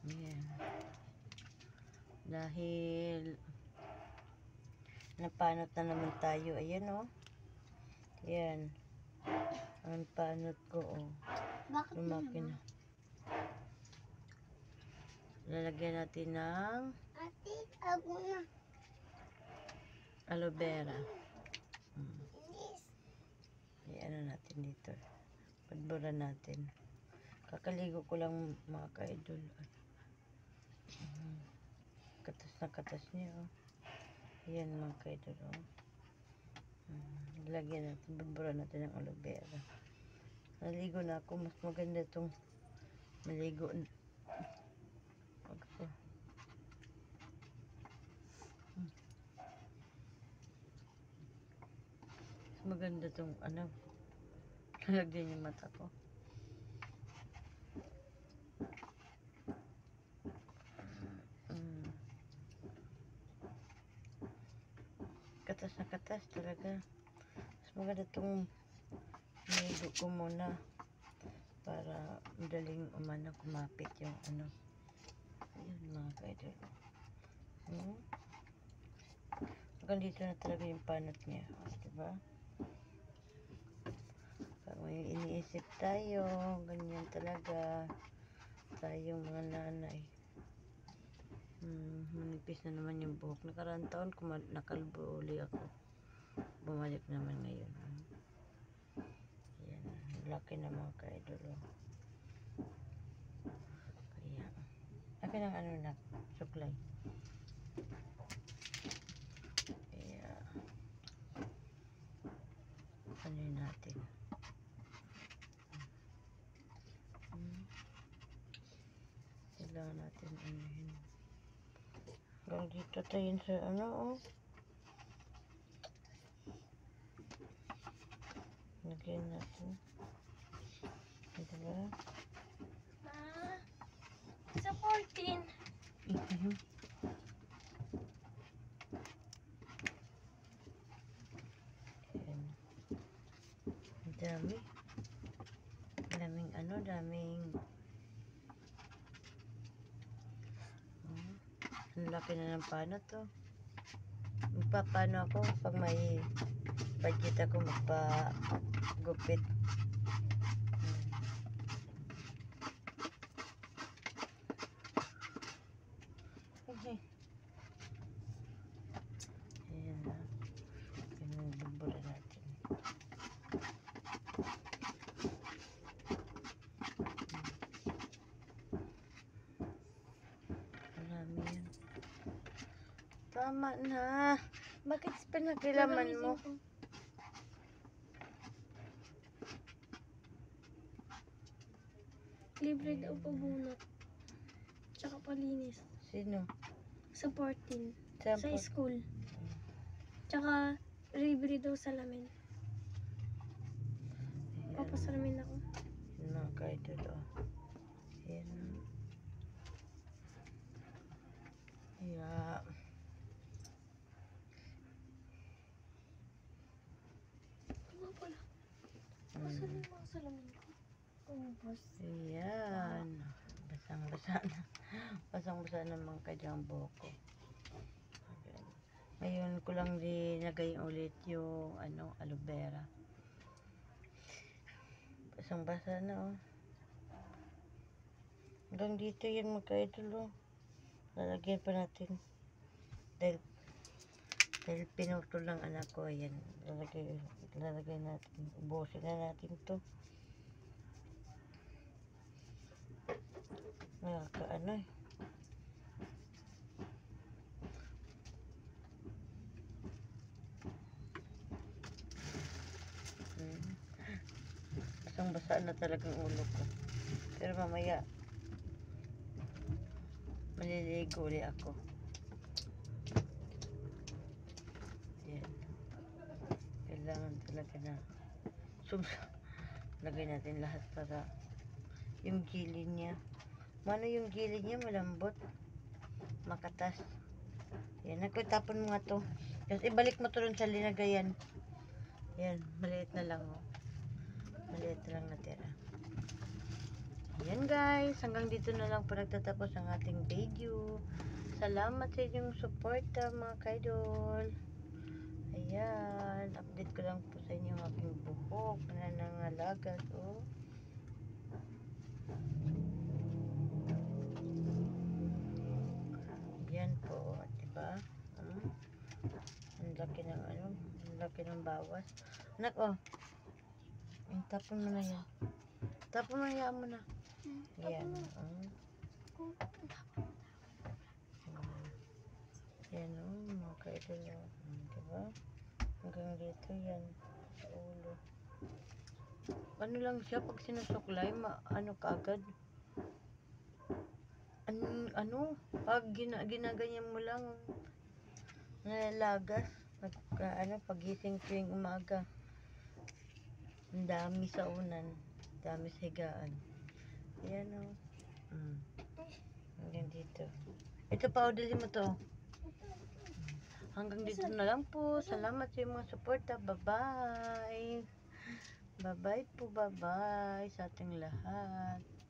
Ayan. Dahil napanot na naman tayo. Ayan o. Ayan. Ang panot ko o. Bakit Lumaki na. Lalagyan natin ng Ate, ako na. aloe vera. Inis. Ayan na natin dito. Padburan natin. Kakaligo ko lang mga ka-idol. Katas na katas niya oh. Ayan mga ka-idol oh. Lagyan natin, padburan natin ng aloe vera. Naligo na ako. Mas maganda itong maligo. Mas maganda itong ano. Lagyan yung mata ko. Katas na katas talaga. Mas maganda itong maligo ko muna para madaling umano kumapit yung ano. Ayan mga ka-idol. Hanggang dito na talaga yung panot niya. Diba? Pag may iniisip tayo, ganyan talaga tayong mga nanay. Manipis na naman yung buhok. Nakaraan taon, nakalbo uli ako. Bumalik naman ngayon. Ayan. Laki na mga ka-idol. Kaya, akin ang ano na, suklay. Kaya, ano yun natin. Kailangan natin ano yun. Hanggang dito tayo sa ano oh. Lagyan natin. Diba? Sa 14. Ayan. Dami. Daming ano, daming ang laki na ng panot to. Magpapano ako pag may budget ako magpagupit. Okay. Ayan na. Pinagbubulan natin. Marami yan. Tama na. Bakit pinakilaman mo? Libre daw pabunot. Tsaka palinis. Sino? Sa 14. Saan Sa po? school. Tsaka libre daw salamin. Papasalamin ako. Yun mga ka-idol oh. Ayan. Yeah. Diba pala? Basta yung mga salamin ko. Ubus. Ayan. Basang-basa na. Basang-basa naman kadyang buhok ko. Ayan. Ngayon ko lang dinagay ulit yung ano, aloe vera. Basang-basa na oh. Hanggang dito yan magka-idol oh. Lalagyan pa natin. Dahil pinutol ng anak ko. Ayan. Lalagay natin. Ubusin na natin to. Nakakaano eh. Basang-basa na talagang ulo ko. Pero mamaya maliligo ulit ako. Ayan. Kailangan talaga na lagay natin lahat para yung gilid niya. Mano yung gilid niya malambot. Makatas. Ayan. Tapon mo nga to. Tapos ibalik mo to rin sa linagayan. Ayan. Maliit na lang oh. Maliit na lang natira. Yan guys, hanggang dito na lang po nagtatapos ang ating video. Salamat sa inyong suporta mga kaidol. Ayan, update ko lang po sa inyo ang aking buhok na nangalagas. Oh. Yan po, diba? Ang laki ng ano, ang laki ng bawas. Anak, oh. Tapon mo na yan. Tapon mo yan mo na. Yan. Yan, mga kaidol. Diba? Hanggang dito yan. Sa ulo. Ano lang siya, pag sinusuklay, ano kaagad. Ano, pag ginaganyan mo lang, nalalagas. Pagising ko yung umaga. Ang dami sa unan. Dami sa higaan. Ayan o. Hanggang dito. Ito pa, dali mo to. Hanggang dito na lang po. Salamat sa mga suporta. Bye-bye. Bye-bye po. Bye-bye sa ating lahat.